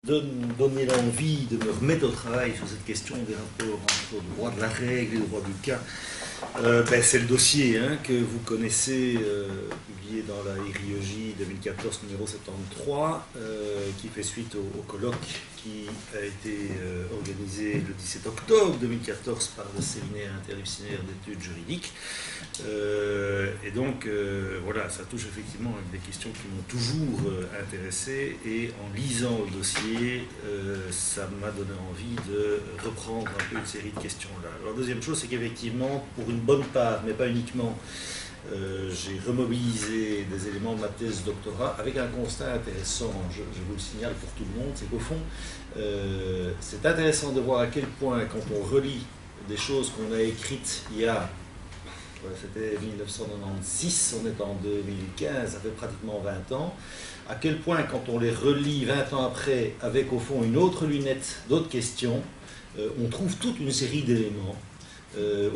donner l'envie de me remettre au travail sur cette question des rapports entre le droit de la règle et le droit du cas, c'est le dossier que vous connaissez, publié dans la RIEJ 2014 numéro 73, qui fait suite au colloque qui a été organisé le 17 octobre 2014 par le séminaire interdisciplinaire d'études juridiques. Et donc, voilà, ça touche effectivement à des questions qui m'ont toujours intéressé, et en lisant le dossier, ça m'a donné envie de reprendre un peu une série de questions-là. Alors, deuxième chose, c'est qu'effectivement, pour une bonne part, mais pas uniquement, j'ai remobilisé des éléments de ma thèse de doctorat avec un constat intéressant, je vous le signale pour tout le monde, c'est qu'au fond, c'est intéressant de voir à quel point, quand on relit des choses qu'on a écrites il y a, c'était 1996, on est en 2015, ça fait pratiquement 20 ans, à quel point, quand on les relit 20 ans après, avec au fond une autre lunette, d'autres questions, on trouve toute une série d'éléments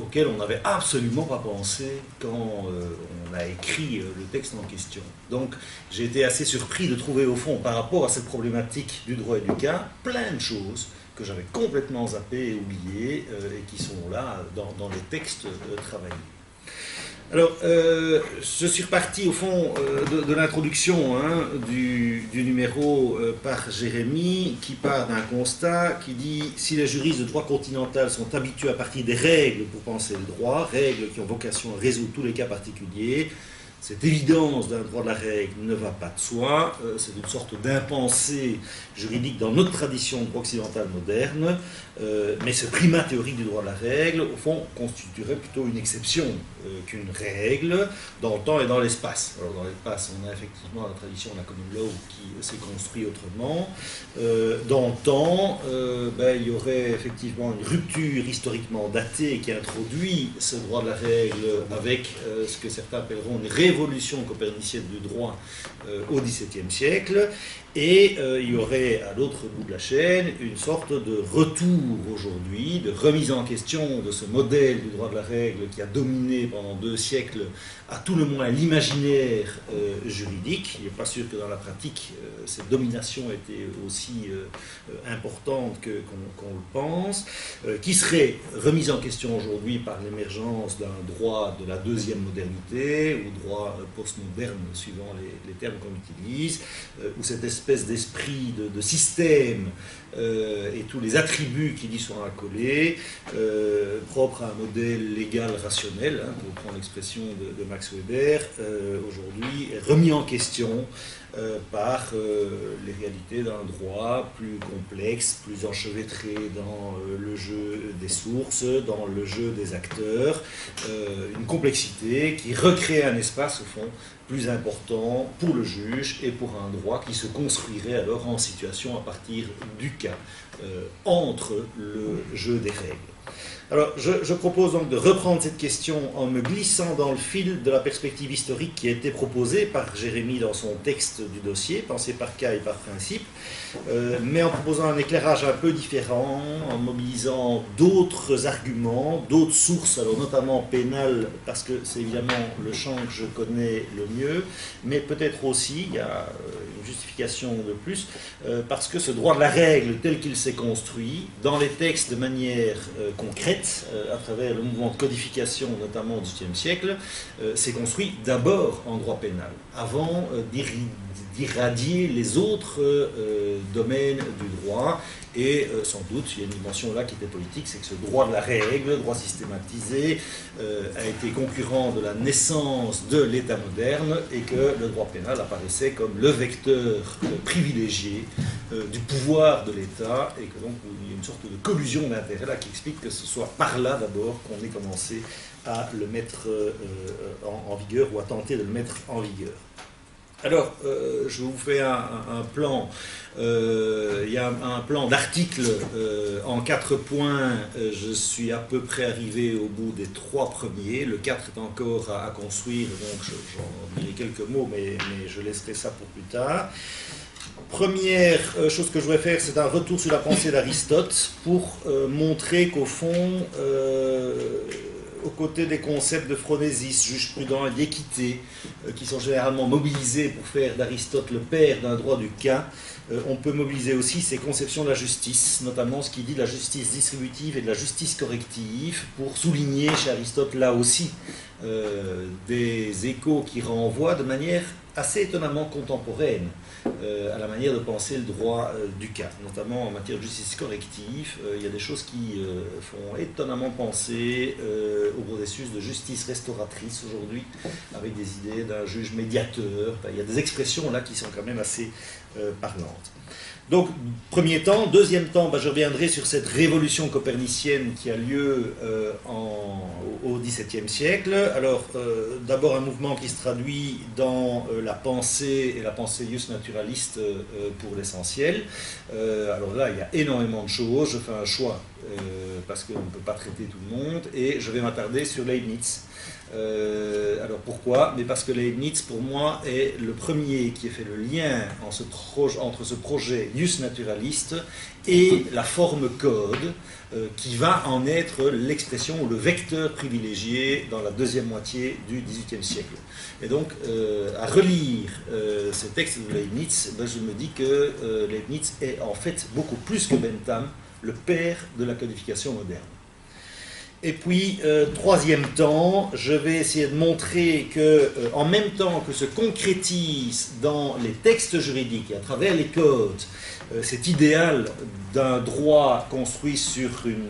auxquels on n'avait absolument pas pensé quand on a écrit le texte en question. Donc j'ai été assez surpris de trouver au fond, par rapport à cette problématique du droit et du cas, plein de choses que j'avais complètement zappées et oubliées et qui sont là dans les textes travaillés. Alors, je suis reparti au fond de l'introduction du numéro par Jérémy, qui part d'un constat qui dit « Si les juristes de droit continental sont habitués à partir des règles pour penser le droit, règles qui ont vocation à résoudre tous les cas particuliers, cette évidence d'un droit de la règle ne va pas de soi, c'est une sorte d'impensé juridique dans notre tradition occidentale moderne, mais ce primat théorique du droit de la règle, au fond, constituerait plutôt une exception qu'une règle dans le temps et dans l'espace. Alors dans l'espace, on a effectivement la tradition de la common law qui s'est construite autrement. Dans le temps, il y aurait effectivement une rupture historiquement datée qui introduit ce droit de la règle avec ce que certains appelleront une révolution copernicienne du droit au XVIIe siècle, et il y aurait à l'autre bout de la chaîne une sorte de retour aujourd'hui, de remise en question de ce modèle du droit de la règle qui a dominé pendant 2 siècles, à tout le moins l'imaginaire juridique. Il n'est pas sûr que dans la pratique cette domination était aussi importante qu'on le pense, qui serait remise en question aujourd'hui par l'émergence d'un droit de la deuxième modernité, ou droit postmoderne, suivant les termes qu'on utilise, où cette espèce d'esprit de système et tous les attributs qui y sont accolés, propres à un modèle légal rationnel, pour prendre l'expression de Max Weber, aujourd'hui est remis en question par les réalités d'un droit plus complexe, plus enchevêtré dans le jeu des sources, dans le jeu des acteurs, une complexité qui recrée un espace, au fond, plus important pour le juge et pour un droit qui se construirait alors en situation à partir du cas, entre le jeu des règles. Alors, je propose donc de reprendre cette question en me glissant dans le fil de la perspective historique qui a été proposée par Jérémy dans son texte du dossier, pensé par cas et par principe, mais en proposant un éclairage un peu différent, en mobilisant d'autres arguments, d'autres sources, alors notamment pénales, parce que c'est évidemment le champ que je connais le mieux, mais peut-être aussi, il y a une justification de plus, parce que ce droit de la règle tel qu'il s'est construit, dans les textes de manière concrète, à travers le mouvement de codification, notamment au XVIIIe siècle, s'est construit d'abord en droit pénal, avant d'irradier les autres domaines du droit. Et sans doute, il y a une dimension là qui était politique, c'est que ce droit de la règle, droit systématisé, a été concurrent de la naissance de l'État moderne, et que le droit pénal apparaissait comme le vecteur privilégié du pouvoir de l'État, et que donc il y a une sorte de collusion d'intérêts là qui explique que ce soit par là d'abord qu'on ait commencé à le mettre en vigueur, ou à tenter de le mettre en vigueur. Alors, je vous fais un plan. Il y a un plan d'articles en 4 points. Je suis à peu près arrivé au bout des 3 premiers. Le 4 est encore à construire, donc j'en dirai quelques mots, mais je laisserai ça pour plus tard. Première chose que je voudrais faire, c'est un retour sur la pensée d'Aristote pour montrer qu'au fond, aux côtés des concepts de phronésis, juge prudent et d'équité, qui sont généralement mobilisés pour faire d'Aristote le père d'un droit du cas, On peut mobiliser aussi ses conceptions de la justice, notamment ce qu'il dit de la justice distributive et de la justice corrective, pour souligner chez Aristote là aussi des échos qui renvoient de manière assez étonnamment contemporaine à la manière de penser le droit du cas, notamment en matière de justice corrective. Il y a des choses qui font étonnamment penser au processus de justice restauratrice aujourd'hui, avec des idées d'un juge médiateur. Enfin, il y a des expressions là qui sont quand même assez parlantes. Donc, premier temps. Deuxième temps, je reviendrai sur cette révolution copernicienne qui a lieu au XVIIe siècle. Alors, d'abord un mouvement qui se traduit dans la pensée, et la pensée ius naturaliste pour l'essentiel. Alors là, il y a énormément de choses. Je fais un choix, parce qu'on ne peut pas traiter tout le monde, et je vais m'attarder sur Leibniz. Alors pourquoi? Mais parce que Leibniz, pour moi, est le premier qui a fait le lien entre ce projet ius naturaliste et la forme code, qui va en être l'expression ou le vecteur privilégié dans la deuxième moitié du XVIIIe siècle. Et donc, à relire ces textes de Leibniz, je me dis que Leibniz est en fait beaucoup plus que Bentham, le père de la codification moderne. Et puis, troisième temps, je vais essayer de montrer que, en même temps que se concrétise dans les textes juridiques et à travers les codes, cet idéal d'un droit construit sur une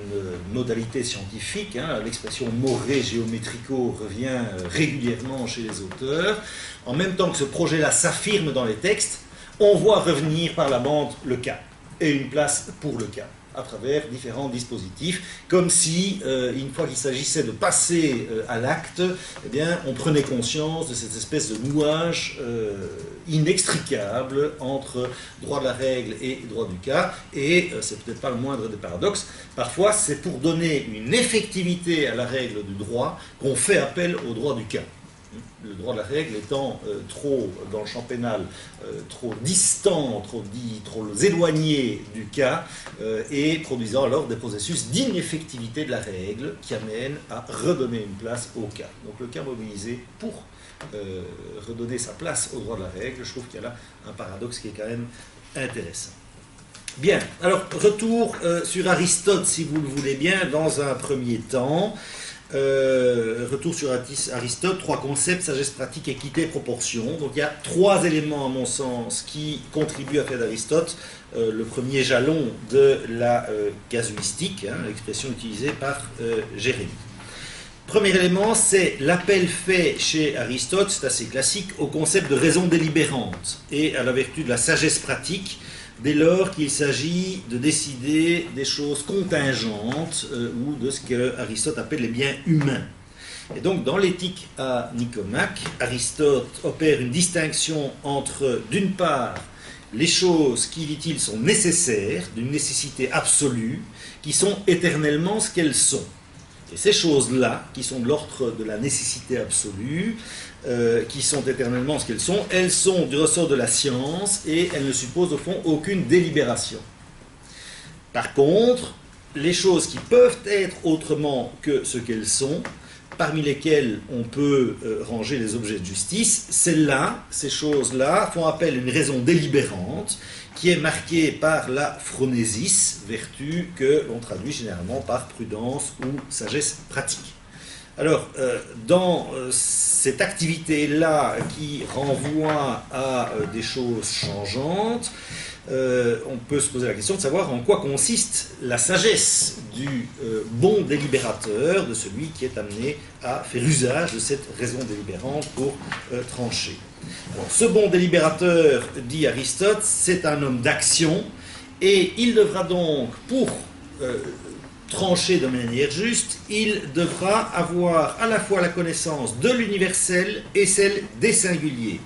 modalité scientifique, l'expression more geometrico revient régulièrement chez les auteurs, en même temps que ce projet-là s'affirme dans les textes, on voit revenir par la bande le cas, et une place pour le cas, à travers différents dispositifs, comme si, une fois qu'il s'agissait de passer à l'acte, eh bien, on prenait conscience de cette espèce de nouage inextricable entre droit de la règle et droit du cas, et c'est peut-être pas le moindre des paradoxes, parfois c'est pour donner une effectivité à la règle du droit qu'on fait appel au droit du cas. Le droit de la règle étant trop, dans le champ pénal, trop distant, trop éloigné du cas, et produisant alors des processus d'ineffectivité de la règle qui amènent à redonner une place au cas. Donc le cas mobilisé pour redonner sa place au droit de la règle, je trouve qu'il y a là un paradoxe qui est quand même intéressant. Bien, alors retour sur Aristote, si vous le voulez bien, dans un premier temps. Retour sur Aristote, trois concepts: sagesse, pratique, équité, proportion. Donc il y a trois éléments à mon sens qui contribuent à faire d'Aristote le premier jalon de la casuistique, l'expression utilisée par Jérémie. Premier élément, c'est l'appel fait chez Aristote, c'est assez classique, au concept de raison délibérante et à la vertu de la sagesse pratique, dès lors qu'il s'agit de décider des choses contingentes ou de ce que Aristote appelle les biens humains. Et donc, dans l'éthique à Nicomaque, Aristote opère une distinction entre, d'une part, les choses qui, dit-il, sont nécessaires, d'une nécessité absolue, qui sont éternellement ce qu'elles sont. Et ces choses-là, qui sont de l'ordre de la nécessité absolue, qui sont éternellement ce qu'elles elles sont du ressort de la science et elles ne supposent au fond aucune délibération. Par contre, les choses qui peuvent être autrement que ce qu'elles sont, parmi lesquelles on peut ranger les objets de justice, celles-là, ces choses-là, font appel à une raison délibérante qui est marquée par la phronésis, vertu que l'on traduit généralement par prudence ou sagesse pratique. Alors, dans cette activité-là qui renvoie à des choses changeantes, on peut se poser la question de savoir en quoi consiste la sagesse du bon délibérateur, de celui qui est amené à faire usage de cette raison délibérante pour trancher. Alors, ce bon délibérateur, dit Aristote, c'est un homme d'action, et il devra donc, pour trancher de manière juste, il devra avoir à la fois la connaissance de l'universel et celle des singuliers,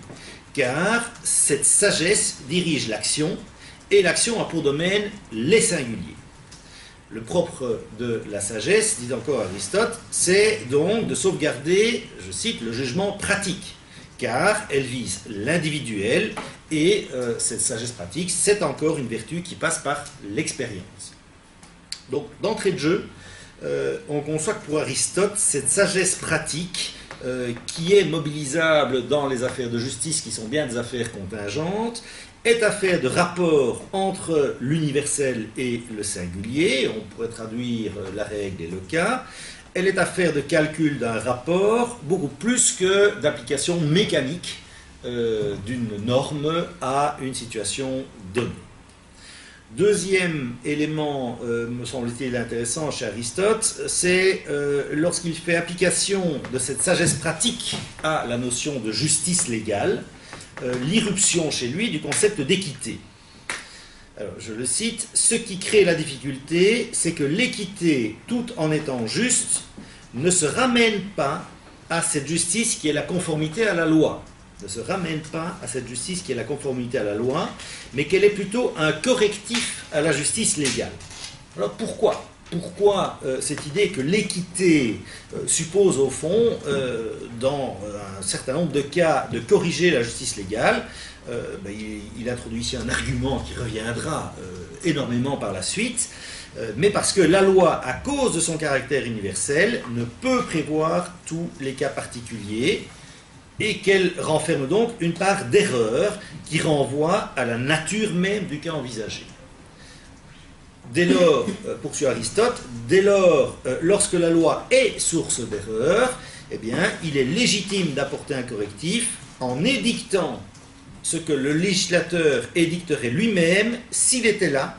car cette sagesse dirige l'action, et l'action a pour domaine les singuliers. Le propre de la sagesse, dit encore Aristote, c'est donc de sauvegarder, je cite, le jugement pratique, car elle vise l'individuel, et cette sagesse pratique, c'est encore une vertu qui passe par l'expérience. Donc, d'entrée de jeu, on conçoit que pour Aristote, cette sagesse pratique, qui est mobilisable dans les affaires de justice, qui sont bien des affaires contingentes, est affaire de rapport entre l'universel et le singulier, on pourrait traduire la règle et le cas. Elle est affaire de calcul d'un rapport, beaucoup plus que d'application mécanique d'une norme à une situation donnée. Deuxième élément, me semble-t-il intéressant chez Aristote, c'est lorsqu'il fait application de cette sagesse pratique à la notion de justice légale, l'irruption chez lui du concept d'équité. Alors, je le cite, « Ce qui crée la difficulté, c'est que l'équité, tout en étant juste, ne se ramène pas à cette justice qui est la conformité à la loi. » Ne se ramène pas à cette justice qui est la conformité à la loi, mais qu'elle est plutôt un correctif à la justice légale. Alors pourquoi ? Pourquoi cette idée que l'équité suppose au fond, dans un certain nombre de cas, de corriger la justice légale? Il introduit ici un argument qui reviendra énormément par la suite, mais parce que la loi, à cause de son caractère universel, ne peut prévoir tous les cas particuliers, et qu'elle renferme donc une part d'erreur qui renvoie à la nature même du cas envisagé. Dès lors, poursuit Aristote, dès lors, lorsque la loi est source d'erreur, eh bien, il est légitime d'apporter un correctif en édictant ce que le législateur édicterait lui-même s'il était là,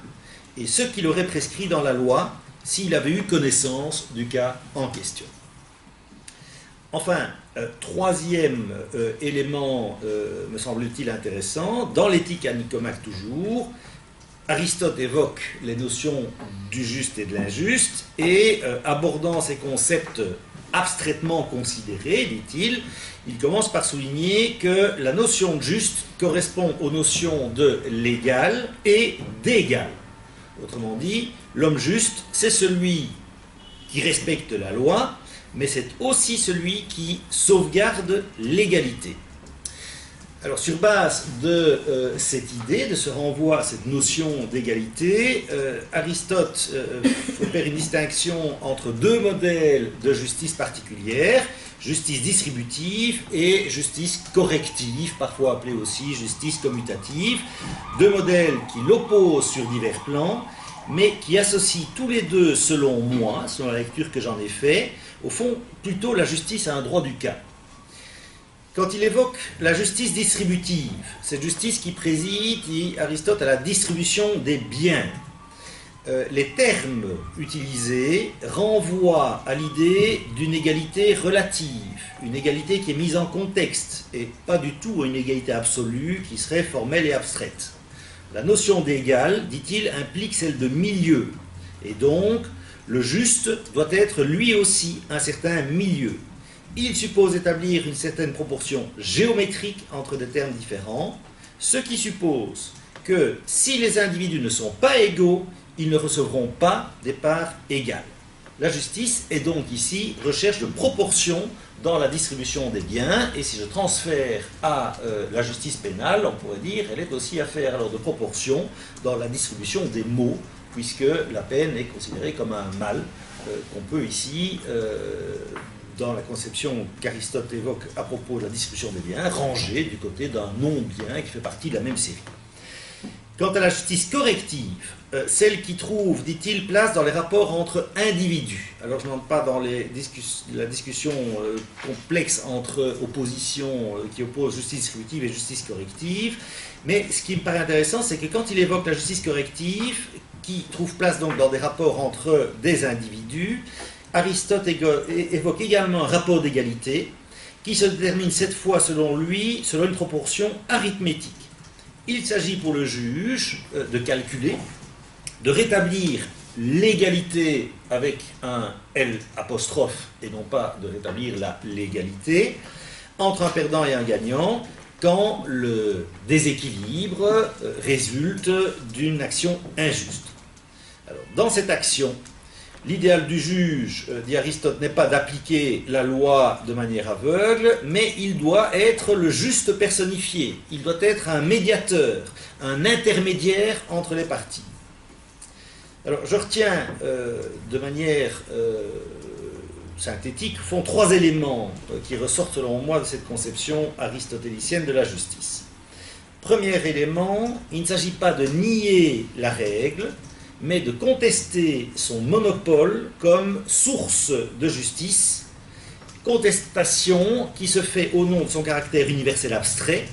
et ce qu'il aurait prescrit dans la loi s'il avait eu connaissance du cas en question. Enfin, troisième élément, me semble-t-il intéressant, dans l'éthique à Nicomaque toujours, Aristote évoque les notions du juste et de l'injuste, et abordant ces concepts abstraitement considérés, dit-il, il commence par souligner que la notion de juste correspond aux notions de légal et d'égal. Autrement dit, l'homme juste, c'est celui qui respecte la loi, mais c'est aussi celui qui sauvegarde l'égalité. Alors, sur base de cette idée, de ce renvoi à cette notion d'égalité, Aristote opère une distinction entre deux modèles de justice particulière, justice distributive et justice corrective, parfois appelée aussi justice commutative, deux modèles qui l'opposent sur divers plans, mais qui associent tous les deux, selon moi, selon la lecture que j'en ai faite, au fond, plutôt la justice à un droit du cas. Quand il évoque la justice distributive, cette justice qui préside, dit Aristote, à la distribution des biens, les termes utilisés renvoient à l'idée d'une égalité relative, une égalité qui est mise en contexte, et pas du tout à une égalité absolue qui serait formelle et abstraite. La notion d'égal, dit-il, implique celle de milieu, et donc le juste doit être lui aussi un certain milieu. Il suppose établir une certaine proportion géométrique entre des termes différents, ce qui suppose que si les individus ne sont pas égaux, ils ne recevront pas des parts égales. La justice est donc ici recherche de proportion dans la distribution des biens, et si je transfère à la justice pénale, on pourrait dire elle est aussi affaire alors de proportion dans la distribution des maux, puisque la peine est considérée comme un mal qu'on peut ici, dans la conception qu'Aristote évoque à propos de la distribution des biens, ranger du côté d'un non-bien qui fait partie de la même série. Quant à la justice corrective, celle qui trouve, dit-il, place dans les rapports entre individus. Alors je n'entre pas dans la discussion complexe entre oppositions qui opposent justice distributive et justice corrective, mais ce qui me paraît intéressant, c'est que quand il évoque la justice corrective, qui trouve place donc dans des rapports entre des individus, Aristote évoque également un rapport d'égalité qui se détermine cette fois, selon lui, selon une proportion arithmétique. Il s'agit pour le juge de calculer, de rétablir l'égalité avec un L apostrophe et non pas de rétablir la légalité entre un perdant et un gagnant quand le déséquilibre résulte d'une action injuste. Alors, dans cette action, l'idéal du juge, dit Aristote, n'est pas d'appliquer la loi de manière aveugle, mais il doit être le juste personnifié. Il doit être un médiateur, un intermédiaire entre les parties. Alors, je retiens de manière synthétique, font trois éléments qui ressortent selon moi de cette conception aristotélicienne de la justice. Premier élément, il ne s'agit pas de nier la règle, mais de contester son monopole comme source de justice, contestation qui se fait au nom de son caractère universel abstrait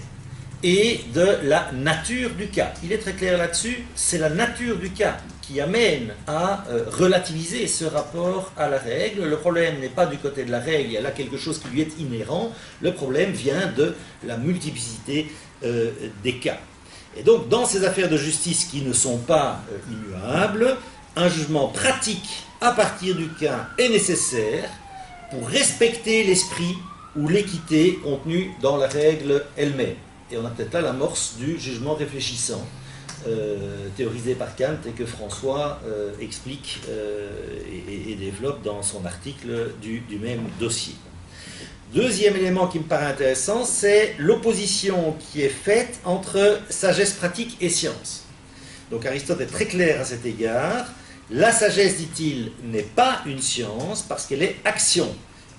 et de la nature du cas. Il est très clair là-dessus, c'est la nature du cas qui amène à relativiser ce rapport à la règle. Le problème n'est pas du côté de la règle, il y a là quelque chose qui lui est inhérent, le problème vient de la multiplicité des cas. Et donc, dans ces affaires de justice qui ne sont pas immuables, un jugement pratique à partir du cas est nécessaire pour respecter l'esprit ou l'équité contenue dans la règle elle-même. Et on a peut-être là l'amorce du jugement réfléchissant, théorisé par Kant et que François explique et développe dans son article du même dossier. Deuxième élément qui me paraît intéressant, c'est l'opposition qui est faite entre sagesse pratique et science. Donc Aristote est très clair à cet égard. La sagesse, dit-il, n'est pas une science parce qu'elle est action.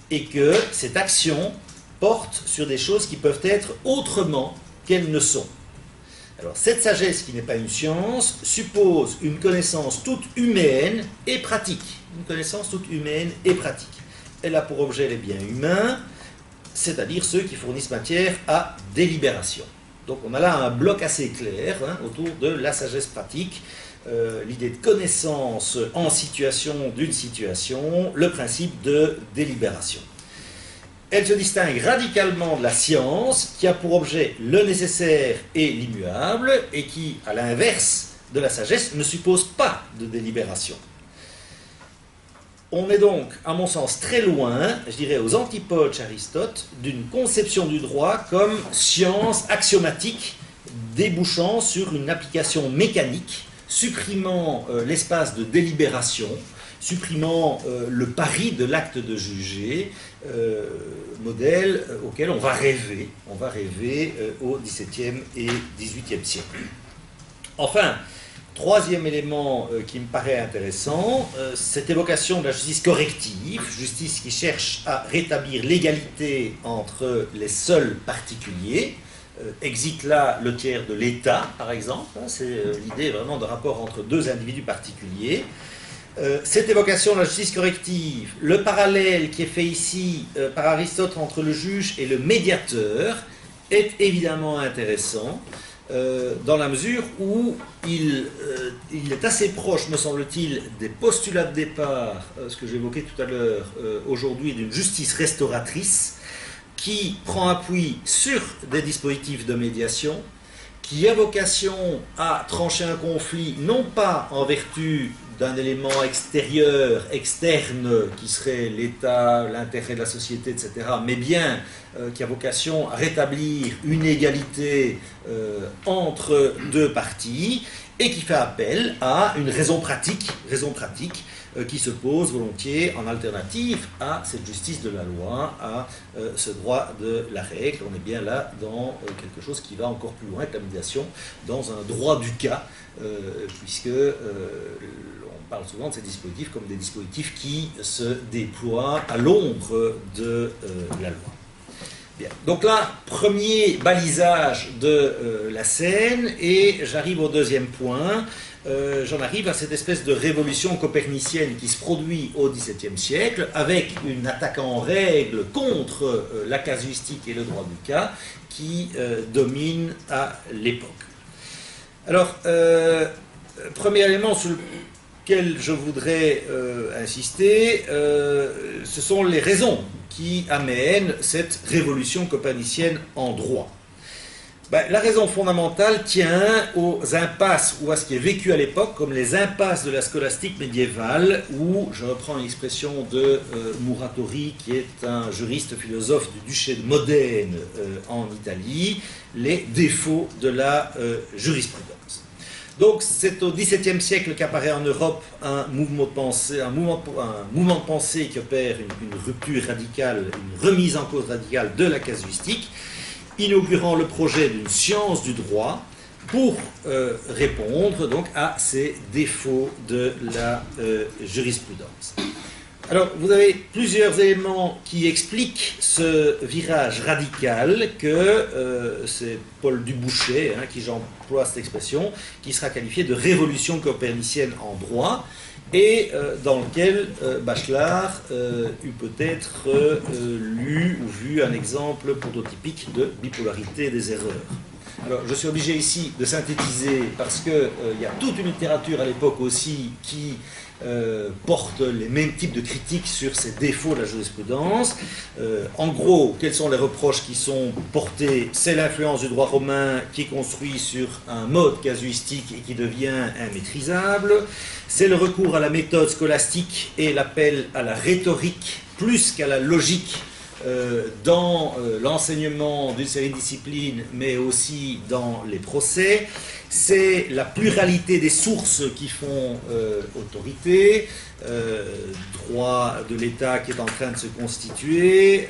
Et que cette action porte sur des choses qui peuvent être autrement qu'elles ne sont. Alors cette sagesse qui n'est pas une science suppose une connaissance toute humaine et pratique. Une connaissance toute humaine et pratique. Elle a pour objet les biens humains, c'est-à-dire ceux qui fournissent matière à délibération. Donc on a là un bloc assez clair autour de la sagesse pratique, l'idée de connaissance en situation d'une situation, le principe de délibération. Elle se distingue radicalement de la science qui a pour objet le nécessaire et l'immuable et qui, à l'inverse de la sagesse, ne suppose pas de délibération. On est donc, à mon sens, très loin, je dirais aux antipodes chez Aristote, d'une conception du droit comme science axiomatique débouchant sur une application mécanique, supprimant l'espace de délibération, supprimant le pari de l'acte de juger, modèle auquel on va rêver au XVIIe et XVIIIe siècle. Enfin, troisième élément qui me paraît intéressant, cette évocation de la justice corrective, justice qui cherche à rétablir l'égalité entre les seuls particuliers, existe là le tiers de l'État, par exemple, c'est l'idée vraiment de rapport entre deux individus particuliers. Cette évocation de la justice corrective, le parallèle qui est fait ici par Aristote entre le juge et le médiateur est évidemment intéressant dans la mesure où il est assez proche, me semble-t-il, des postulats de départ, ce que j'évoquais tout à l'heure aujourd'hui, d'une justice restauratrice qui prend appui sur des dispositifs de médiation, qui a vocation à trancher un conflit non pas en vertu d'un élément extérieur, externe, qui serait l'État, l'intérêt de la société, etc., mais bien qui a vocation à rétablir une égalité entre deux parties, et qui fait appel à une raison pratique qui se pose volontiers en alternative à cette justice de la loi, à ce droit de la règle. On est bien là dans quelque chose qui va encore plus loin que la médiation, dans un droit du cas, puisque on parle souvent de ces dispositifs comme des dispositifs qui se déploient à l'ombre de la loi. Bien. Donc là, premier balisage de la scène, et j'arrive au deuxième point. J'en arrive à cette espèce de révolution copernicienne qui se produit au XVIIe siècle, avec une attaque en règle contre la casuistique et le droit du cas qui domine à l'époque. Alors, premier élément sur lequel je voudrais insister, ce sont les raisons qui amènent cette révolution copernicienne en droit. La raison fondamentale tient aux impasses, ou à ce qui est vécu à l'époque comme les impasses de la scolastique médiévale, où, je reprends une expression de Muratori, qui est un juriste philosophe du duché de Modène en Italie, les défauts de la jurisprudence. Donc c'est au XVIIe siècle qu'apparaît en Europe un mouvement de pensée qui opère une rupture radicale, une remise en cause radicale de la casuistique, inaugurant le projet d'une science du droit pour répondre donc à ces défauts de la jurisprudence. Alors, vous avez plusieurs éléments qui expliquent ce virage radical que c'est Paul Dubouchet qui j'emploie cette expression, qui sera qualifié de révolution copernicienne en droit, et dans lequel Bachelard eut peut-être lu ou vu un exemple prototypique de bipolarité des erreurs. Alors, je suis obligé ici de synthétiser parce qu'il y a toute une littérature à l'époque aussi qui porte les mêmes types de critiques sur ces défauts de la jurisprudence. En gros, quels sont les reproches qui sont portés? C'est l'influence du droit romain qui est construit sur un mode casuistique et qui devient immaîtrisable. C'est le recours à la méthode scolastique et l'appel à la rhétorique plus qu'à la logique dans l'enseignement d'une série de disciplines, mais aussi dans les procès. C'est la pluralité des sources qui font autorité, droit de l'État qui est en train de se constituer,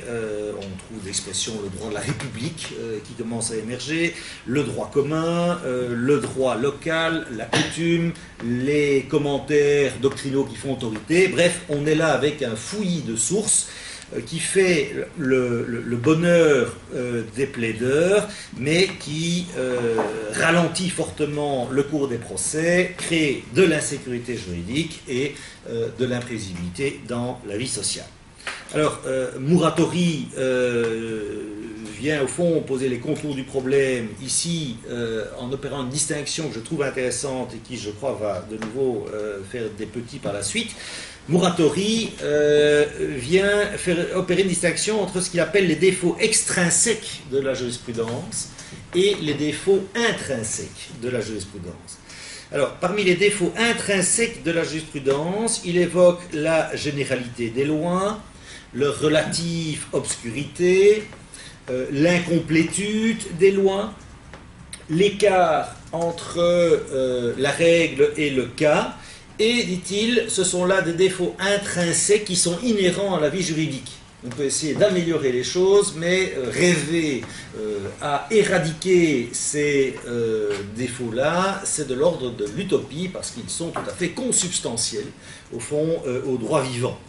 on trouve l'expression le droit de la République qui commence à émerger, le droit commun, le droit local, la coutume, les commentaires doctrinaux qui font autorité. Bref, on est là avec un fouillis de sources qui fait le bonheur des plaideurs, mais qui ralentit fortement le cours des procès, crée de l'insécurité juridique et de l'imprévisibilité dans la vie sociale. Alors, Muratori vient au fond poser les contours du problème ici en opérant une distinction que je trouve intéressante et qui, je crois, va de nouveau faire des petits par la suite. Muratori vient faire opérer une distinction entre ce qu'il appelle les défauts extrinsèques de la jurisprudence et les défauts intrinsèques de la jurisprudence. Alors, parmi les défauts intrinsèques de la jurisprudence, il évoque la généralité des lois, leur relative obscurité, l'incomplétude des lois, l'écart entre la règle et le cas. Et, dit-il, ce sont là des défauts intrinsèques qui sont inhérents à la vie juridique. On peut essayer d'améliorer les choses, mais rêver à éradiquer ces défauts-là, c'est de l'ordre de l'utopie, parce qu'ils sont tout à fait consubstantiels, au fond, au droit vivant.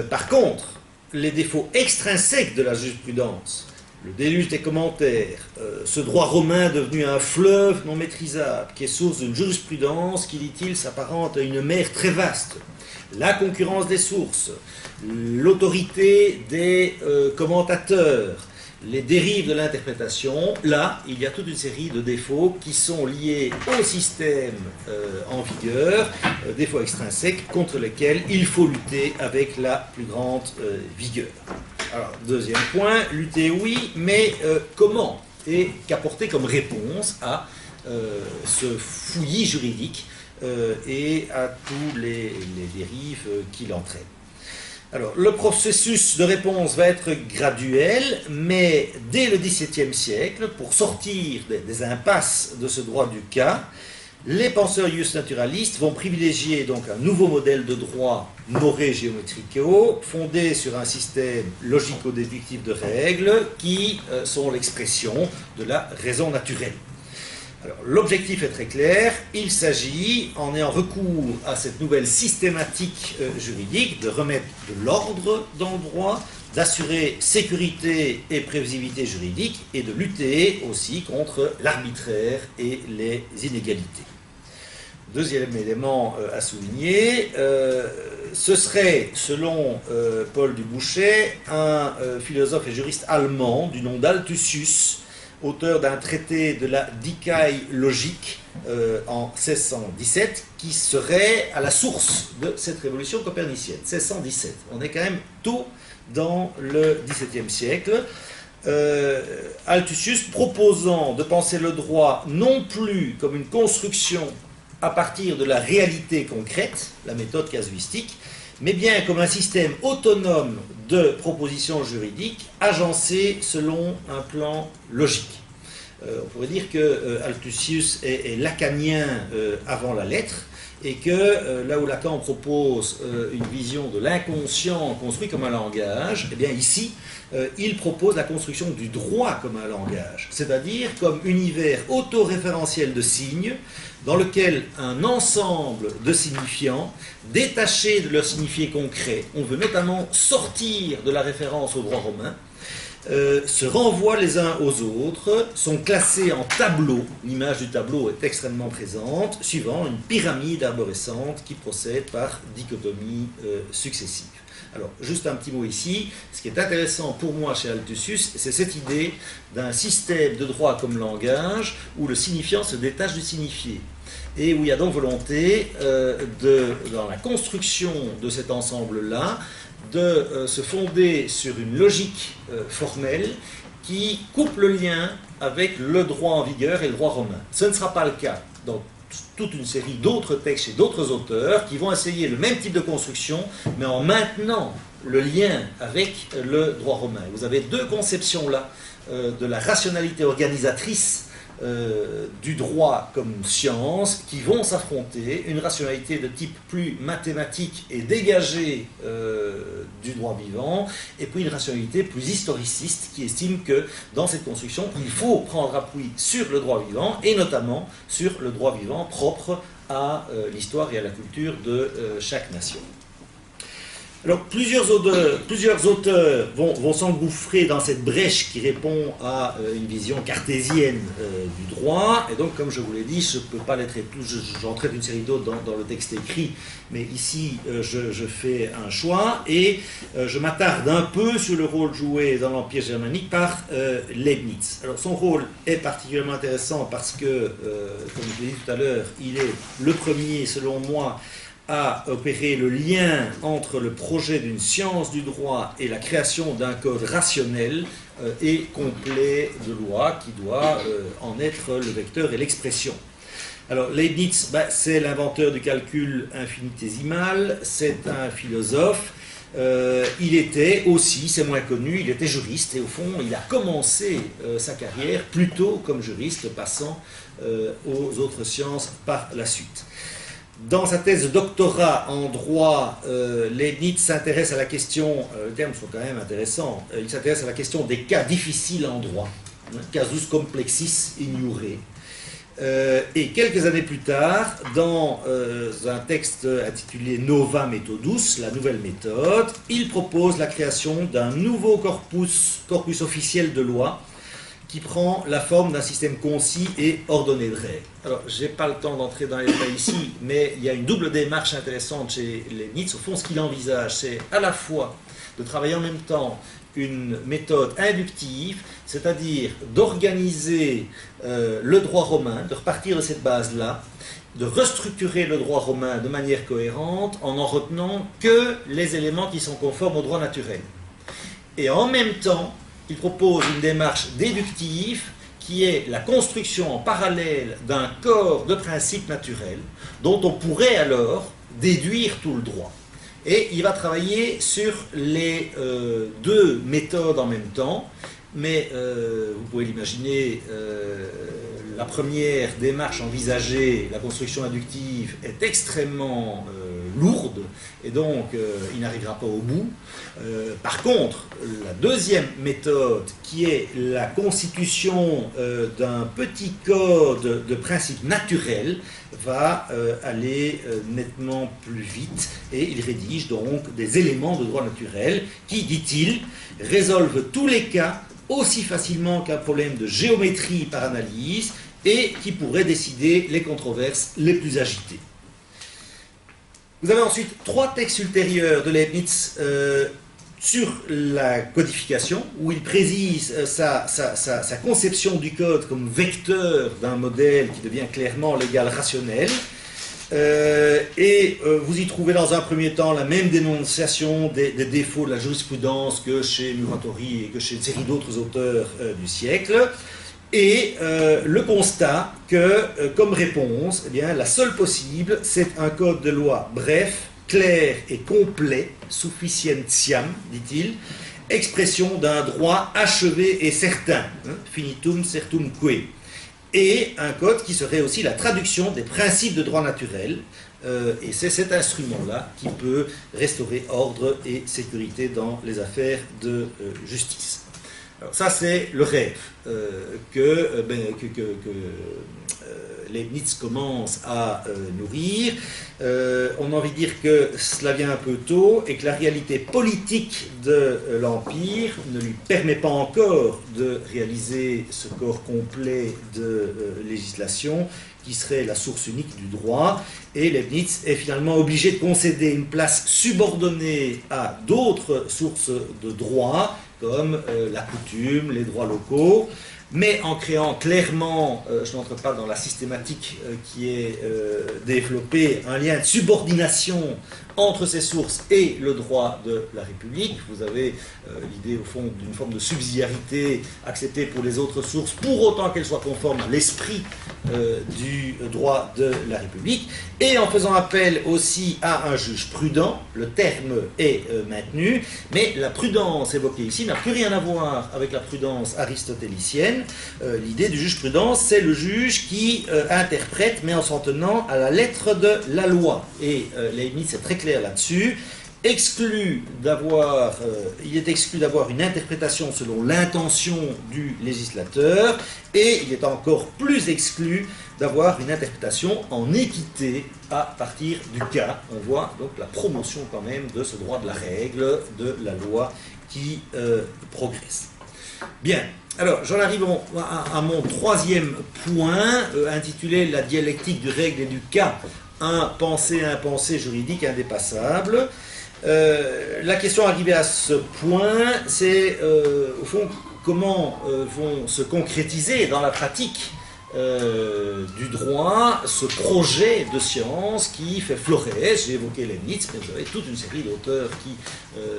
Par contre, les défauts extrinsèques de la jurisprudence, le déluge des commentaires, ce droit romain devenu un fleuve non maîtrisable, qui est source d'une jurisprudence qui, dit-il, s'apparente à une mer très vaste, la concurrence des sources, l'autorité des commentateurs, les dérives de l'interprétation, là, il y a toute une série de défauts qui sont liés au système en vigueur, défauts extrinsèques contre lesquels il faut lutter avec la plus grande vigueur. Alors, deuxième point, lutter oui, mais comment? Et qu'apporter comme réponse à ce fouillis juridique et à tous les dérives qui l'entraînent. Alors, le processus de réponse va être graduel, mais dès le XVIIe siècle, pour sortir des impasses de ce droit du cas, les penseurs ius naturalistes vont privilégier donc un nouveau modèle de droit moré géométrico, fondé sur un système logico-déductif de règles qui sont l'expression de la raison naturelle. Alors, l'objectif est très clair, il s'agit, en ayant recours à cette nouvelle systématique juridique, de remettre de l'ordre dans le droit, d'assurer sécurité et prévisibilité juridique et de lutter aussi contre l'arbitraire et les inégalités. Deuxième élément à souligner, ce serait, selon Paul Dubouchet, un philosophe et juriste allemand du nom d'Altusius, auteur d'un traité de la Dikaï logique en 1617, qui serait à la source de cette révolution copernicienne. 1617, on est quand même tôt dans le XVIIe siècle. Altusius proposant de penser le droit non plus comme une construction à partir de la réalité concrète, la méthode casuistique, mais bien comme un système autonome de propositions juridiques agencées selon un plan logique. On pourrait dire que Altusius est lacanien avant la lettre et que là où Lacan propose une vision de l'inconscient construit comme un langage, eh bien ici, il propose la construction du droit comme un langage, c'est-à-dire comme univers autoréférentiel de signes dans lequel un ensemble de signifiants, détachés de leur signifié concret, on veut notamment sortir de la référence au droit romain, se renvoient les uns aux autres, sont classés en tableaux, l'image du tableau est extrêmement présente, suivant une pyramide arborescente qui procède par dichotomie successive. Alors, juste un petit mot ici, ce qui est intéressant pour moi chez Althussus, c'est cette idée d'un système de droit comme langage où le signifiant se détache du signifié. Et où il y a donc volonté, dans la construction de cet ensemble-là, de se fonder sur une logique formelle qui coupe le lien avec le droit en vigueur et le droit romain. Ce ne sera pas le cas dans toute une série d'autres textes et d'autres auteurs qui vont essayer le même type de construction, mais en maintenant le lien avec le droit romain. Vous avez deux conceptions là de la rationalité organisatrice du droit comme science qui vont s'affronter, une rationalité de type plus mathématique et dégagée du droit vivant, et puis une rationalité plus historiciste qui estime que dans cette construction, il faut prendre appui sur le droit vivant, et notamment sur le droit vivant propre à l'histoire et à la culture de chaque nation. Alors, plusieurs auteurs vont s'engouffrer dans cette brèche qui répond à une vision cartésienne du droit. Et donc, comme je vous l'ai dit, je ne peux pas les traiter tous, j'en traite une série d'autres dans le texte écrit, mais ici, je fais un choix et je m'attarde un peu sur le rôle joué dans l'Empire germanique par Leibniz. Alors, son rôle est particulièrement intéressant parce que, comme je l'ai dit tout à l'heure, il est le premier, selon moi, à opérer le lien entre le projet d'une science du droit et la création d'un code rationnel et complet de loi qui doit en être le vecteur et l'expression. Alors Leibniz, c'est l'inventeur du calcul infinitésimal, c'est un philosophe, il était aussi, c'est moins connu, il était juriste et au fond il a commencé sa carrière plutôt comme juriste, passant aux autres sciences par la suite. Dans sa thèse de doctorat en droit, Leibniz s'intéresse à la question, les termes sont quand même intéressants, il s'intéresse à la question des cas difficiles en droit, casus complexis ignure. Et quelques années plus tard, dans un texte intitulé Nova Methodus, la nouvelle méthode, il propose la création d'un nouveau corpus officiel de loi qui prend la forme d'un système concis et ordonné de règles. Alors, je n'ai pas le temps d'entrer dans les détails ici, mais il y a une double démarche intéressante chez Leibniz. Au fond, ce qu'il envisage, c'est à la fois de travailler en même temps une méthode inductive, c'est-à-dire d'organiser le droit romain, de repartir de cette base-là, de restructurer le droit romain de manière cohérente en retenant que les éléments qui sont conformes au droit naturel. Et en même temps, il propose une démarche déductive qui est la construction en parallèle d'un corps de principes naturels dont on pourrait alors déduire tout le droit. Et il va travailler sur les deux méthodes en même temps, mais vous pouvez l'imaginer, la première démarche envisagée, la construction inductive, est extrêmement lourde et donc il n'arrivera pas au bout. Par contre, la deuxième méthode, qui est la constitution d'un petit code de principes naturels, va aller nettement plus vite et il rédige donc des éléments de droit naturel qui, dit-il, résolvent tous les cas aussi facilement qu'un problème de géométrie par analyse et qui pourrait décider les controverses les plus agitées. Vous avez ensuite trois textes ultérieurs de Leibniz sur la codification, où il précise sa conception du code comme vecteur d'un modèle qui devient clairement légal rationnel. Vous y trouvez dans un premier temps la même dénonciation des défauts de la jurisprudence que chez Muratori et que chez une série d'autres auteurs du siècle. Et le constat que, comme réponse, eh bien, la seule possible, c'est un code de loi bref, clair et complet, sufficientiam, dit-il, expression d'un droit achevé et certain, finitum certumque. et un code qui serait aussi la traduction des principes de droit naturel, et c'est cet instrument-là qui peut restaurer ordre et sécurité dans les affaires de justice. Alors ça, c'est le rêve que Leibniz commence à nourrir. On a envie de dire que cela vient un peu tôt et que la réalité politique de l'Empire ne lui permet pas encore de réaliser ce corps complet de législation qui serait la source unique du droit, et Leibniz est finalement obligé de concéder une place subordonnée à d'autres sources de droit, comme la coutume, les droits locaux, mais en créant clairement, je n'entre pas dans la systématique qui est développée, un lien de subordination entre ces sources et le droit de la République. Vous avez l'idée au fond d'une forme de subsidiarité acceptée pour les autres sources, pour autant qu'elles soient conformes à l'esprit du droit de la République, et en faisant appel aussi à un juge prudent. Le terme est maintenu, mais la prudence évoquée ici n'a plus rien à voir avec la prudence aristotélicienne. L'idée du juge prudent, c'est le juge qui interprète, mais en s'en tenant à la lettre de la loi. Et Leibniz est très clair là-dessus. Il est exclu d'avoir une interprétation selon l'intention du législateur, et il est encore plus exclu d'avoir une interprétation en équité à partir du cas. On voit donc la promotion quand même de ce droit de la règle, de la loi qui progresse. Bien, alors j'en arrive à mon troisième point, intitulé « La dialectique du règle et du cas, un pensée juridique indépassable ». La question arrivée à ce point, c'est au fond comment vont se concrétiser dans la pratique du droit ce projet de science qui fait florès. J'ai évoqué Leibniz, mais vous avez toute une série d'auteurs qui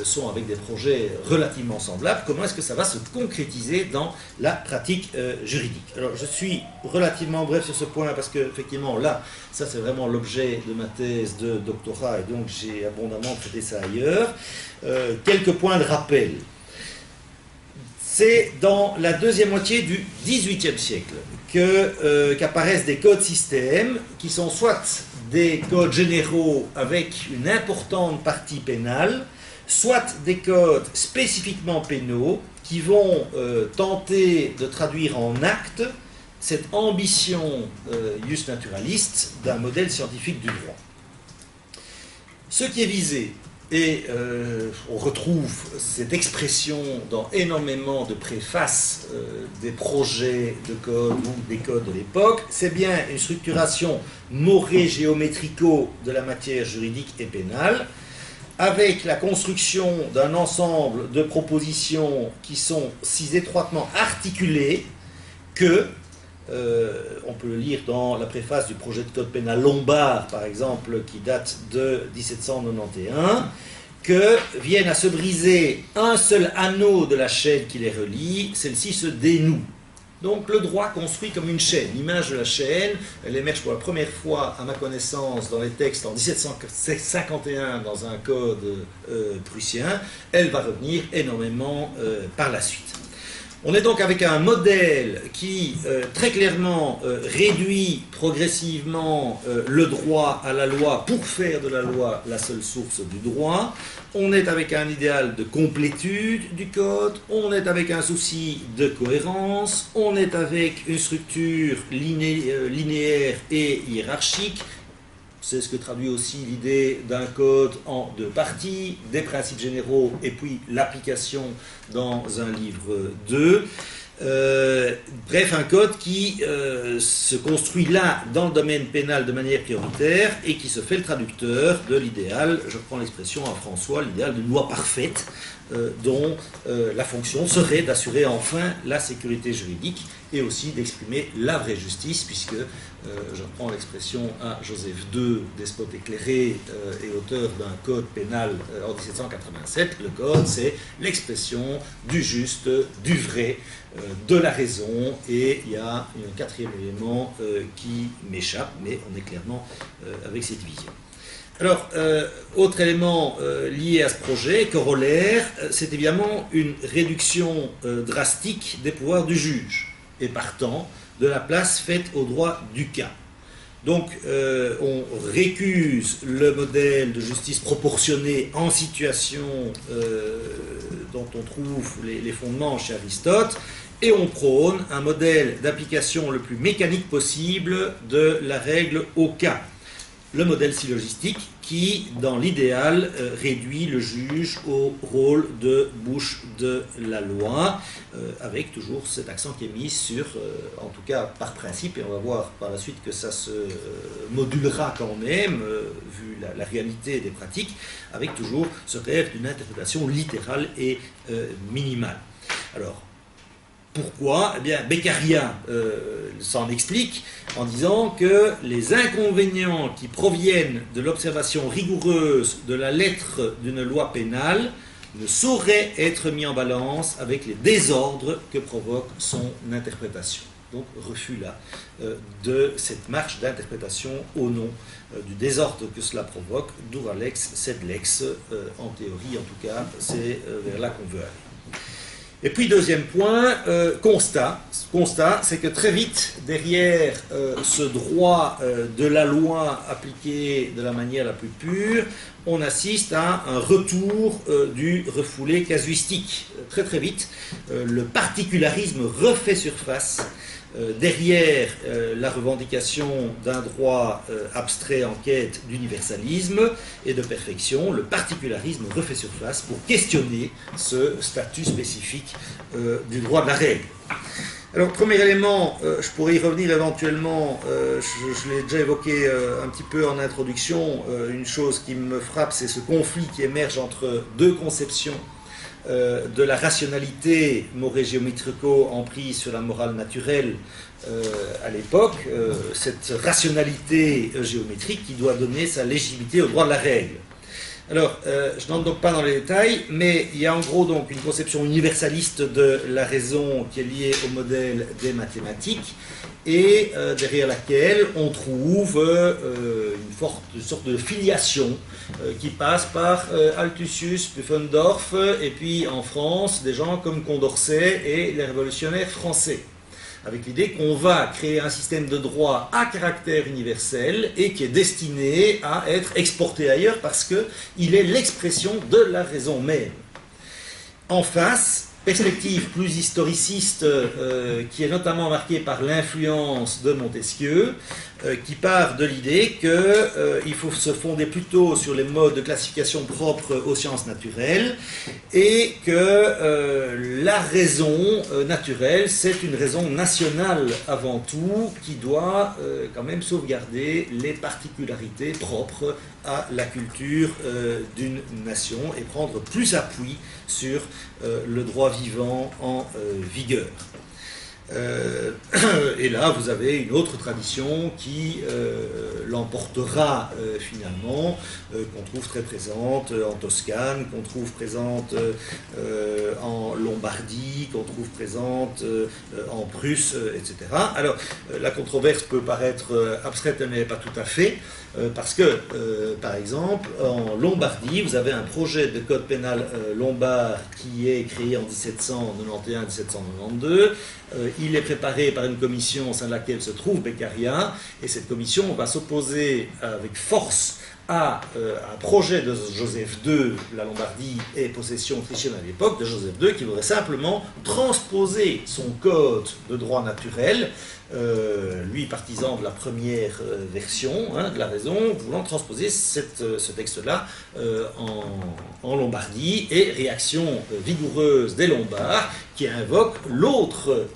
sont avec des projets relativement semblables. Comment est-ce que ça va se concrétiser dans la pratique juridique? Alors je suis relativement bref sur ce point parce que effectivement là, ça c'est vraiment l'objet de ma thèse de doctorat, et donc j'ai abondamment traité ça ailleurs. Quelques points de rappel. C'est dans la deuxième moitié du XVIIIe siècle qu'apparaissent des codes systèmes qui sont soit des codes généraux avec une importante partie pénale, soit des codes spécifiquement pénaux qui vont tenter de traduire en acte cette ambition ius naturaliste d'un modèle scientifique du droit. Ce qui est visé, et on retrouve cette expression dans énormément de préfaces des projets de code ou des codes de l'époque, c'est bien une structuration moré-géométrico de la matière juridique et pénale, avec la construction d'un ensemble de propositions qui sont si étroitement articulées que, on peut le lire dans la préface du projet de code pénal lombard, par exemple, qui date de 1791, que viennent à se briser un seul anneau de la chaîne qui les relie, celle-ci se dénoue. Donc le droit construit comme une chaîne, l'image de la chaîne, elle émerge pour la première fois, à ma connaissance, dans les textes en 1751 dans un code prussien, elle va revenir énormément par la suite. On est donc avec un modèle qui très clairement réduit progressivement le droit à la loi pour faire de la loi la seule source du droit. On est avec un idéal de complétude du code, on est avec un souci de cohérence, on est avec une structure linéaire et hiérarchique. C'est ce que traduit aussi l'idée d'un code en deux parties, des principes généraux et puis l'application dans un livre 2. Bref, un code qui se construit là, dans le domaine pénal de manière prioritaire et qui se fait le traducteur de l'idéal, je reprends l'expression à François, l'idéal d'une loi parfaite dont la fonction serait d'assurer enfin la sécurité juridique et aussi d'exprimer la vraie justice, puisque, je reprends l'expression à Joseph II, despote éclairé et auteur d'un code pénal en 1787, le code c'est l'expression du juste, du vrai, de la raison, et il y a un quatrième élément qui m'échappe, mais on est clairement avec cette vision. Alors, autre élément lié à ce projet, corollaire, c'est évidemment une réduction drastique des pouvoirs du juge, et partant de la place faite au droit du cas. Donc, on récuse le modèle de justice proportionnée en situation dont on trouve les fondements chez Aristote, et on prône un modèle d'application le plus mécanique possible de la règle au cas. Le modèle syllogistique qui, dans l'idéal, réduit le juge au rôle de bouche de la loi, avec toujours cet accent qui est mis sur, en tout cas par principe, et on va voir par la suite que ça se modulera quand même, vu la réalité des pratiques, avec toujours ce rêve d'une interprétation littérale et minimale. Alors, pourquoi? Eh bien, Beccaria s'en explique en disant que les inconvénients qui proviennent de l'observation rigoureuse de la lettre d'une loi pénale ne sauraient être mis en balance avec les désordres que provoque son interprétation. Donc, refus là de cette marche d'interprétation au nom du désordre que cela provoque, dura lex sed lex, en théorie en tout cas, c'est vers là qu'on veut aller. Et puis, deuxième point, constat. Constat, c'est que très vite, derrière ce droit de la loi appliqué de la manière la plus pure, on assiste à un retour du refoulé casuistique. Très très vite, le particularisme refait surface derrière la revendication d'un droit abstrait en quête d'universalisme et de perfection. Le particularisme refait surface pour questionner ce statut spécifique du droit de la règle. Alors, premier élément, je pourrais y revenir éventuellement, je l'ai déjà évoqué un petit peu en introduction, une chose qui me frappe, c'est ce conflit qui émerge entre deux conceptions de la rationalité moré-géométrico-emprise sur la morale naturelle à l'époque, cette rationalité géométrique qui doit donner sa légitimité au droit de la règle. Alors, je n'entre donc pas dans les détails, mais il y a en gros donc une conception universaliste de la raison qui est liée au modèle des mathématiques et derrière laquelle on trouve une sorte de filiation qui passe par Althusser, Pufendorf et puis en France des gens comme Condorcet et les révolutionnaires français, avec l'idée qu'on va créer un système de droit à caractère universel et qui est destiné à être exporté ailleurs parce qu'il est l'expression de la raison même. En face, perspective plus historiciste qui est notamment marquée par l'influence de Montesquieu, qui part de l'idée qu'il faut se fonder plutôt sur les modes de classification propres aux sciences naturelles et que la raison naturelle, c'est une raison nationale avant tout qui doit quand même sauvegarder les particularités propres à la culture d'une nation et prendre plus appui sur le droit vivant en vigueur. Et là, vous avez une autre tradition qui l'emportera finalement, qu'on trouve très présente en Toscane, qu'on trouve présente en Lombardie, qu'on trouve présente en Prusse, etc. Alors, la controverse peut paraître abstraite, elle n'est pas tout à fait, parce que, par exemple, en Lombardie, vous avez un projet de code pénal lombard qui est créé en 1791-1792. Il est préparé par une commission au sein de laquelle se trouve Beccaria, et cette commission va s'opposer avec force à un projet de Joseph II, la Lombardie est possession autrichienne à l'époque, de Joseph II, qui voudrait simplement transposer son code de droit naturel, lui partisan de la première version de la raison, voulant transposer ce texte-là en Lombardie, et réaction vigoureuse des Lombards qui invoquent l'autre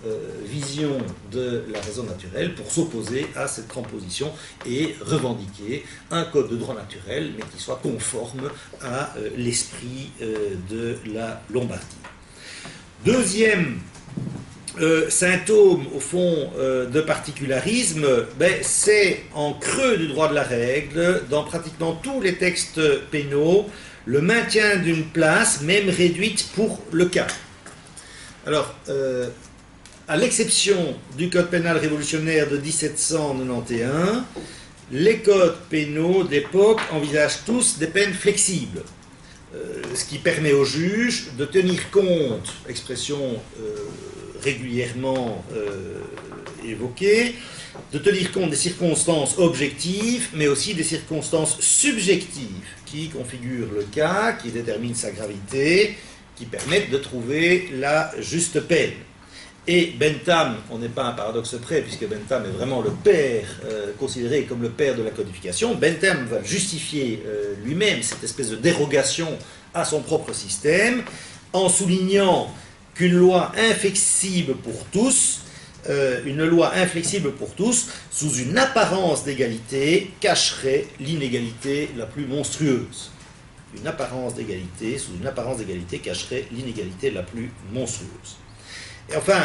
vision de la raison naturelle pour s'opposer à cette transposition et revendiquer un code de droit naturel, mais qui soit conforme à l'esprit de la Lombardie. Deuxième symptôme, au fond, de particularisme, c'est en creux du droit de la règle, dans pratiquement tous les textes pénaux, le maintien d'une place, même réduite pour le cas. Alors, à l'exception du code pénal révolutionnaire de 1791, les codes pénaux d'époque envisagent tous des peines flexibles, ce qui permet au juge de tenir compte, expression régulièrement évoqué, de tenir compte des circonstances objectives, mais aussi des circonstances subjectives qui configurent le cas, qui déterminent sa gravité, qui permettent de trouver la juste peine. Et Bentham, on n'est pas un paradoxe près, puisque Bentham est vraiment le père, considéré comme le père de la codification. Bentham va justifier lui-même cette espèce de dérogation à son propre système, en soulignant qu'une loi inflexible pour tous, sous une apparence d'égalité, cacherait l'inégalité la plus monstrueuse. Une apparence d'égalité, sous une apparence d'égalité, cacherait l'inégalité la plus monstrueuse. Et enfin,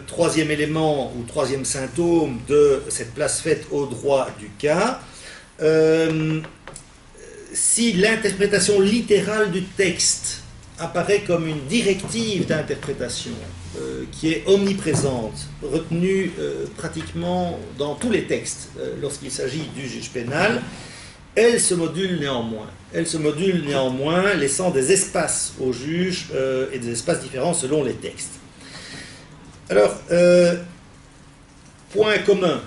troisième élément ou troisième symptôme de cette place faite au droit du cas, si l'interprétation littérale du texte apparaît comme une directive d'interprétation qui est omniprésente, retenue pratiquement dans tous les textes lorsqu'il s'agit du juge pénal, elle se module néanmoins. Elle se module néanmoins, laissant des espaces au juge et des espaces différents selon les textes. Alors, point commun,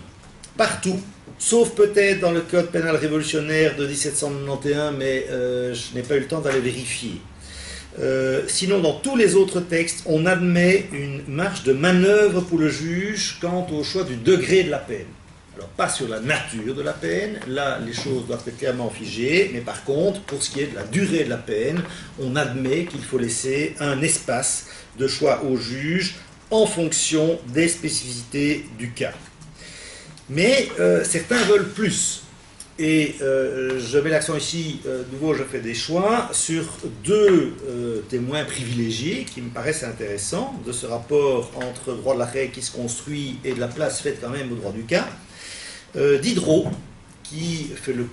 partout, sauf peut-être dans le Code pénal révolutionnaire de 1791, mais je n'ai pas eu le temps d'aller vérifier. Sinon, dans tous les autres textes, on admet une marge de manœuvre pour le juge quant au choix du degré de la peine. Alors, pas sur la nature de la peine, là, les choses doivent être clairement figées, mais par contre, pour ce qui est de la durée de la peine, on admet qu'il faut laisser un espace de choix au juge en fonction des spécificités du cas. Mais certains veulent plus. Et je mets l'accent ici, de nouveau je fais des choix, sur deux témoins privilégiés qui me paraissent intéressants de ce rapport entre droit de la règle qui se construit et de la place faite quand même au droit du cas. Diderot, qui fait le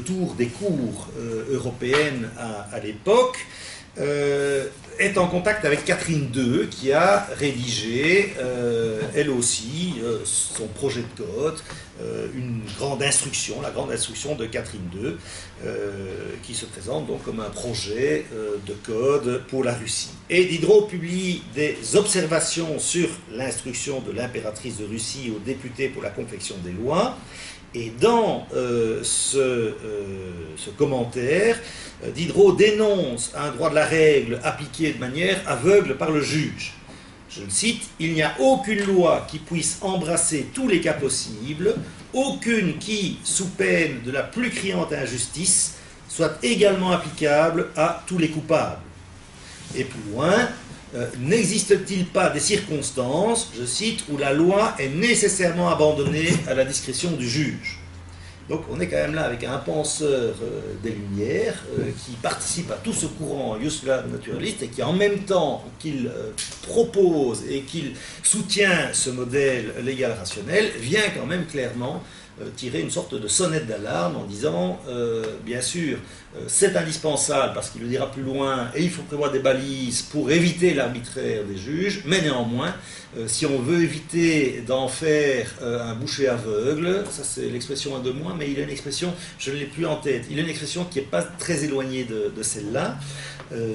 tour des cours européennes à l'époque, est en contact avec Catherine II, qui a rédigé, elle aussi, son projet de code, une grande instruction, la grande instruction de Catherine II, qui se présente donc comme un projet de code pour la Russie. Et Diderot publie des observations sur l'instruction de l'impératrice de Russie aux députés pour la confection des lois. Et dans ce commentaire, Diderot dénonce un droit de la règle appliqué de manière aveugle par le juge. Je le cite, « Il n'y a aucune loi qui puisse embrasser tous les cas possibles, aucune qui, sous peine de la plus criante injustice, soit également applicable à tous les coupables. » Et plus loin, n'existe-t-il pas des circonstances, je cite, où la loi est nécessairement abandonnée à la discrétion du juge? Donc on est quand même là avec un penseur des Lumières qui participe à tout ce courant naturaliste et qui en même temps qu'il propose et qu'il soutient ce modèle légal rationnel, vient quand même clairement tirer une sorte de sonnette d'alarme en disant bien sûr c'est indispensable parce qu'il le dira plus loin et il faut prévoir des balises pour éviter l'arbitraire des juges, mais néanmoins si on veut éviter d'en faire un boucher aveugle, ça c'est l'expression à deux mois, mais il a une expression, je ne l'ai plus en tête, il a une expression qui n'est pas très éloignée de celle-là,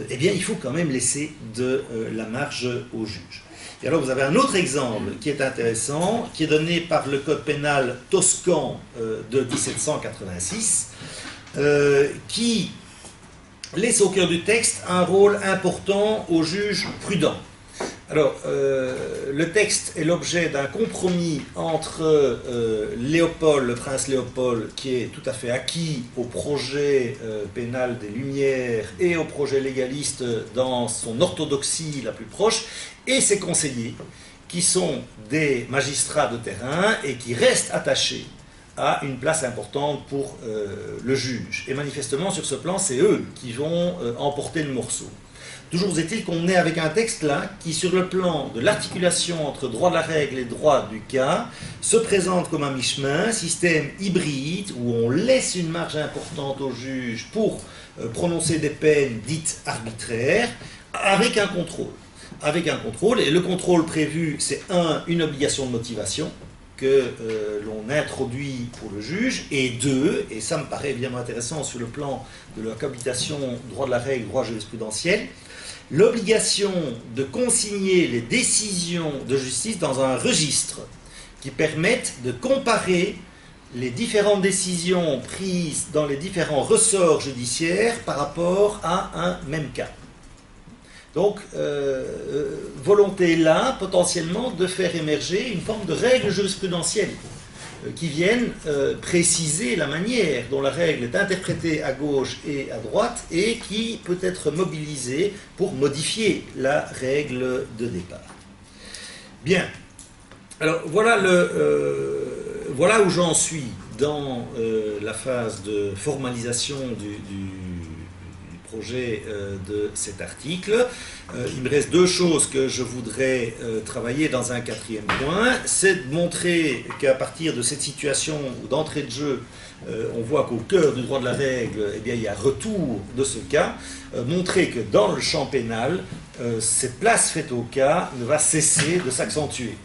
eh bien il faut quand même laisser de la marge au juge. Et alors vous avez un autre exemple qui est intéressant, qui est donné par le code pénal toscan de 1786, qui laisse au cœur du texte un rôle important au juge prudent. Alors, le texte est l'objet d'un compromis entre Léopold, le prince Léopold, qui est tout à fait acquis au projet pénal des Lumières et au projet légaliste dans son orthodoxie la plus proche, et ses conseillers, qui sont des magistrats de terrain et qui restent attachés à une place importante pour le juge. Et manifestement, sur ce plan, c'est eux qui vont emporter le morceau. Toujours est-il qu'on est avec un texte là qui, sur le plan de l'articulation entre droit de la règle et droit du cas, se présente comme un mi-chemin, système hybride où on laisse une marge importante au juge pour prononcer des peines dites arbitraires, avec un contrôle. Avec un contrôle, et le contrôle prévu, c'est une obligation de motivation que l'on introduit pour le juge, et deux, et ça me paraît évidemment intéressant sur le plan de la cohabitation droit de la règle, droit jurisprudentiel, l'obligation de consigner les décisions de justice dans un registre qui permette de comparer les différentes décisions prises dans les différents ressorts judiciaires par rapport à un même cas. Donc, volonté là, potentiellement, de faire émerger une forme de règle jurisprudentielle qui viennent préciser la manière dont la règle est interprétée à gauche et à droite et qui peut être mobilisée pour modifier la règle de départ. Bien. Alors, voilà où j'en suis dans la phase de formalisation du projet de cet article. Il me reste deux choses que je voudrais travailler dans un quatrième point. C'est de montrer qu'à partir de cette situation d'entrée de jeu, on voit qu'au cœur du droit de la règle, eh bien, il y a retour de ce cas. Montrer que dans le champ pénal, cette place faite au cas ne va cesser de s'accentuer.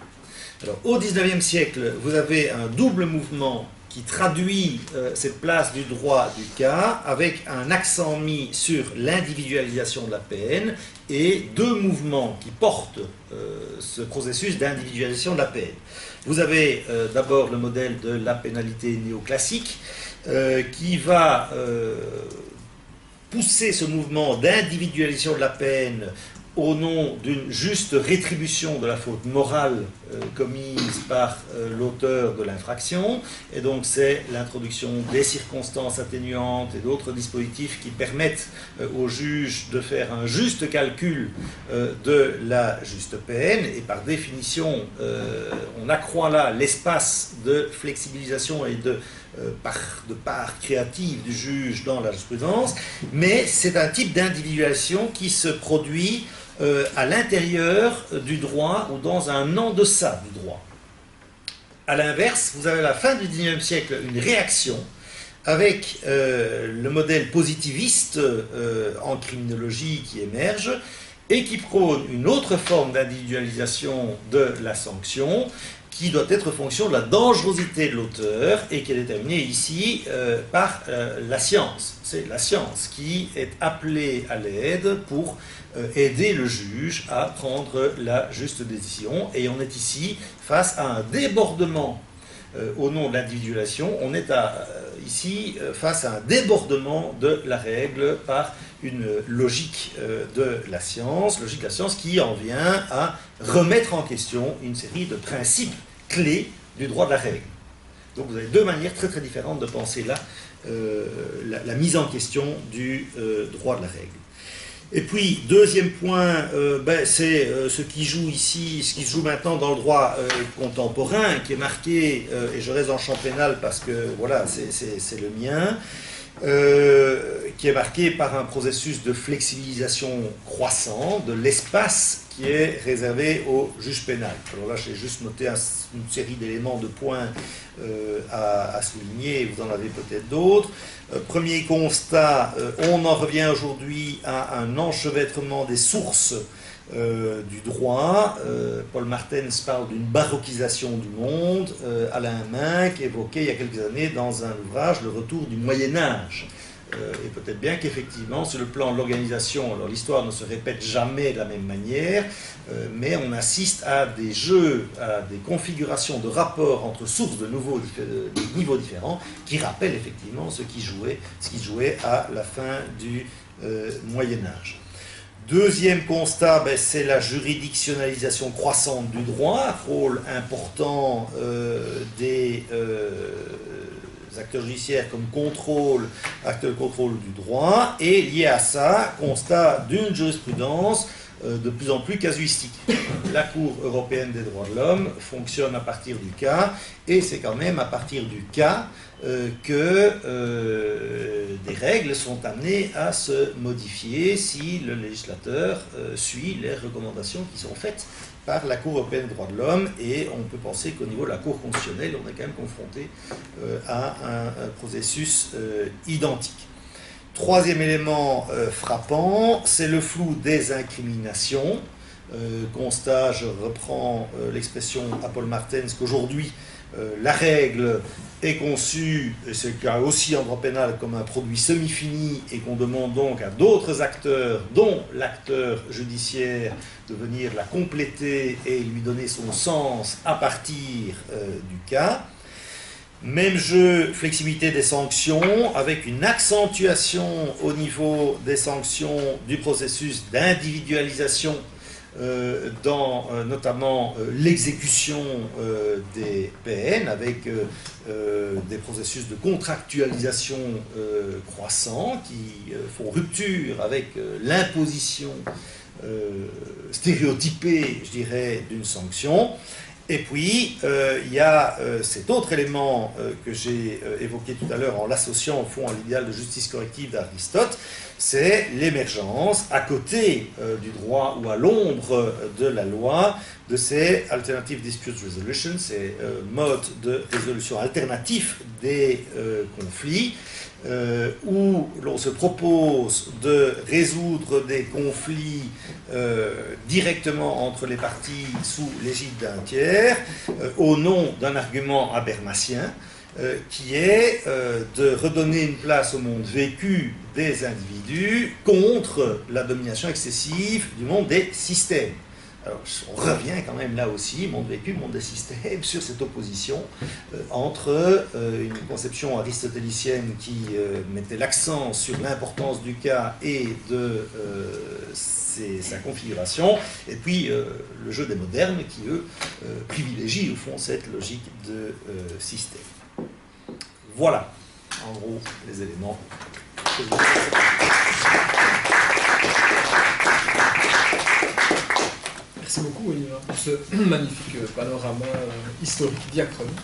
Alors, au XIXe siècle, vous avez un double mouvement qui traduit cette place du droit du cas avec un accent mis sur l'individualisation de la peine et deux mouvements qui portent ce processus d'individualisation de la peine. Vous avez d'abord le modèle de la pénalité néoclassique qui va pousser ce mouvement d'individualisation de la peine au nom d'une juste rétribution de la faute morale commise par l'auteur de l'infraction. Et donc c'est l'introduction des circonstances atténuantes et d'autres dispositifs qui permettent au juge de faire un juste calcul de la juste peine. Et par définition, on accroît là l'espace de flexibilisation et de part créative du juge dans la jurisprudence, mais c'est un type d'individualisation qui se produit à l'intérieur du droit ou dans un en-deçà du droit. A l'inverse, vous avez à la fin du XIXe siècle une réaction avec le modèle positiviste en criminologie qui émerge et qui prône une autre forme d'individualisation de la sanction qui doit être fonction de la dangerosité de l'auteur et qui est déterminée ici par la science. C'est la science qui est appelée à l'aide pour aider le juge à prendre la juste décision. Et on est ici face à un débordement au nom de l'individualisation. On est ici face à un débordement de la règle par une logique de la science qui en vient à remettre en question une série de principes clés du droit de la règle. Donc vous avez deux manières très très différentes de penser là la mise en question du droit de la règle. Et puis, deuxième point, c'est ce qui joue ici, ce qui se joue maintenant dans le droit contemporain, qui est marqué, et je reste en champ pénal parce que voilà, c'est le mien, qui est marqué par un processus de flexibilisation croissant de l'espace qui est réservé au juge pénal. Alors là, j'ai juste noté une série d'éléments de points à souligner, vous en avez peut-être d'autres. Premier constat, on en revient aujourd'hui à un enchevêtrement des sources du droit. Paul Martens parle d'une baroquisation du monde. Alain Minck évoquait il y a quelques années dans un ouvrage le retour du Moyen-Âge. Et peut-être bien qu'effectivement, sur le plan de l'organisation, alors l'histoire ne se répète jamais de la même manière, mais on assiste à des jeux, à des configurations de rapports entre sources de niveaux différents qui rappellent effectivement ce qui jouait à la fin du Moyen-Âge. Deuxième constat, c'est la juridictionnalisation croissante du droit, rôle important des acteurs judiciaires comme acteurs de contrôle du droit, et lié à ça, constat d'une jurisprudence de plus en plus casuistique. La Cour européenne des droits de l'homme fonctionne à partir du cas, et c'est quand même à partir du cas que des règles sont amenées à se modifier si le législateur suit les recommandations qui sont faites par la Cour européenne des droits de l'homme, et on peut penser qu'au niveau de la Cour constitutionnelle, on est quand même confronté à un processus identique. Troisième élément frappant, c'est le flou des incriminations. Constat, je reprends l'expression à Paul Martens, qu'aujourd'hui, La règle est conçue, et c'est le cas aussi en droit pénal, comme un produit semi-fini et qu'on demande donc à d'autres acteurs, dont l'acteur judiciaire, de venir la compléter et lui donner son sens à partir du cas. Même jeu, flexibilité des sanctions, avec une accentuation au niveau des sanctions du processus d'individualisation dans notamment l'exécution des PN, avec des processus de contractualisation croissants qui font rupture avec l'imposition stéréotypée, je dirais, d'une sanction. Et puis, il y a cet autre élément que j'ai évoqué tout à l'heure en l'associant au fond à l'idéal de justice corrective d'Aristote, c'est l'émergence, à côté du droit ou à l'ombre de la loi, de ces Alternative Dispute Resolution, ces modes de résolution alternatifs des conflits, où l'on se propose de résoudre des conflits directement entre les parties sous l'égide d'un tiers, au nom d'un argument habermasien, qui est de redonner une place au monde vécu des individus contre la domination excessive du monde des systèmes. Alors, on revient quand même là aussi, monde vécu, monde des systèmes, sur cette opposition entre une conception aristotélicienne qui mettait l'accent sur l'importance du cas et de sa configuration, et puis le jeu des modernes qui, eux, privilégient au fond cette logique de système. Voilà, en gros, les éléments que je vous Merci beaucoup, Olivier, pour ce magnifique panorama historique diachronique.